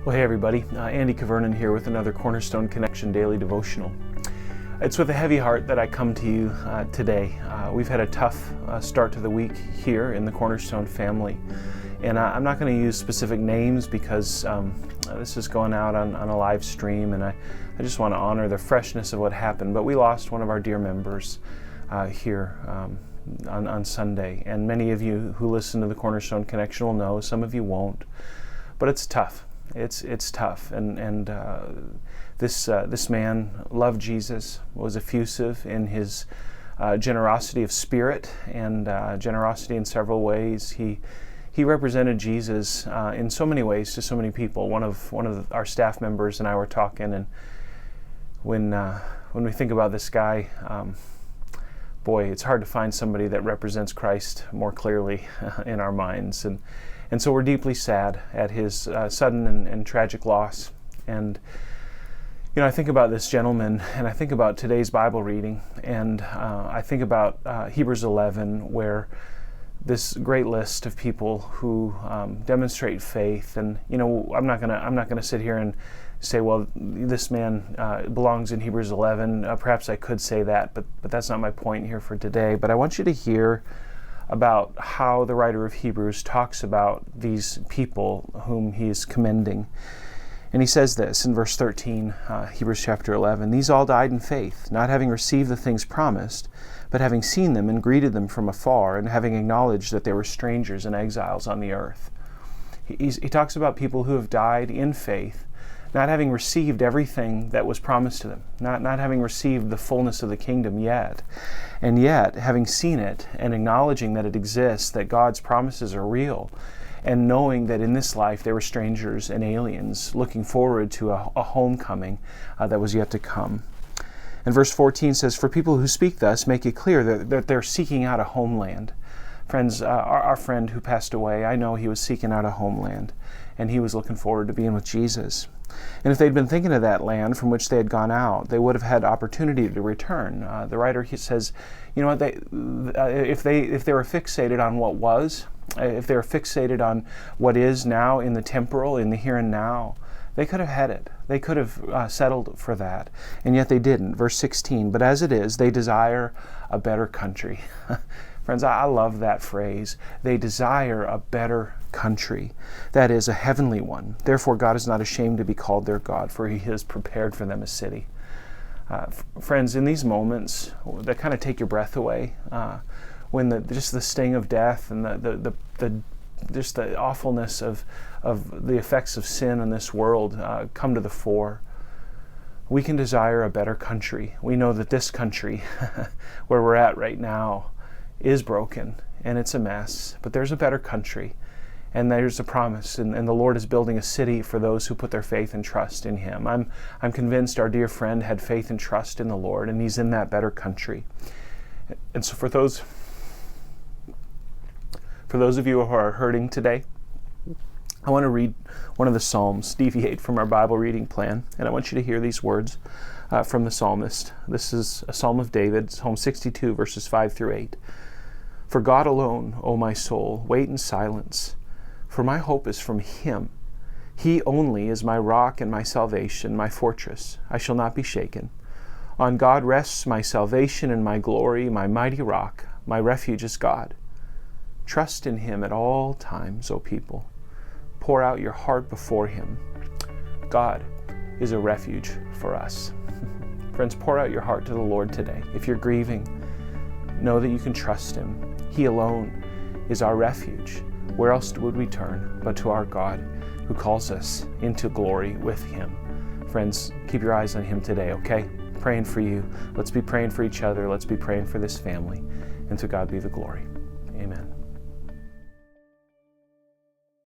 Well, hey everybody, Andy Kvernen here with another Cornerstone Connection Daily Devotional. It's with a heavy heart that I come to you today. We've had a tough start to the week here in the Cornerstone family, and I'm not going to use specific names because this is going out on a live stream, and I just want to honor the freshness of what happened. But we lost one of our dear members here on Sunday, and many of you who listen to the Cornerstone Connection will know, some of you won't, but it's tough. It's tough, and this man loved Jesus, was effusive in his generosity of spirit and generosity in several ways. He represented Jesus in so many ways to so many people. One of our staff members and I were talking, and when we think about this guy, boy, it's hard to find somebody that represents Christ more clearly in our minds. And so we're deeply sad at his sudden and tragic loss. And, you know, I think about this gentleman, and I think about today's Bible reading, and I think about Hebrews 11, where this great list of people who demonstrate faith. And, you know, I'm not gonna sit here and say, well, this man belongs in Hebrews 11. Perhaps I could say that, but that's not my point here for today. But I want you to hear about how the writer of Hebrews talks about these people whom he is commending. And he says this in verse 13, Hebrews chapter 11, "These all died in faith, not having received the things promised, but having seen them and greeted them from afar, and having acknowledged that they were strangers and exiles on the earth." He talks about people who have died in faith, not having received everything that was promised to them, not having received the fullness of the kingdom yet, and yet having seen it and acknowledging that it exists, that God's promises are real, and knowing that in this life they were strangers and aliens, looking forward to a homecoming that was yet to come. And verse 14 says, "For people who speak thus make it clear that they're seeking out a homeland." Friends, our friend who passed away, I know he was seeking out a homeland, and he was looking forward to being with Jesus. And if they'd been thinking of that land from which they had gone out, they would have had opportunity to return. The writer says, you know what, if they were fixated on what was, if they were fixated on what is now in the temporal, in the here and now, they could have had it. They could have settled for that. And yet they didn't. Verse 16, "But as it is, they desire a better country." Friends, I love that phrase. They desire a better country. That is, a heavenly one. "Therefore God is not ashamed to be called their God, for he has prepared for them a city." Friends, in these moments that kind of take your breath away, when just the sting of death and just the awfulness of the effects of sin in this world come to the fore, we can desire a better country. We know that this country, where we're at right now, is broken and it's a mess, but there's a better country, and there's a promise, and the Lord is building a city for those who put their faith and trust in him. I'm convinced our dear friend had faith and trust in the Lord, and he's in that better country. And so for those of you who are hurting today, I want to read one of the Psalms, deviate from our Bible reading plan, and I want you to hear these words from the psalmist. This is a Psalm of David, Psalm 62, verses 5 through 8. "For God alone, O my soul, wait in silence, for my hope is from him. He only is my rock and my salvation, my fortress. I shall not be shaken. On God rests my salvation and my glory, my mighty rock. My refuge is God. Trust in him at all times, O people. Pour out your heart before him. God is a refuge for us." Friends, pour out your heart to the Lord today. If you're grieving, know that you can trust him. He alone is our refuge. Where else would we turn but to our God, who calls us into glory with him? Friends, keep your eyes on him today, okay? Praying for you. Let's be praying for each other. Let's be praying for this family. And to God be the glory. Amen.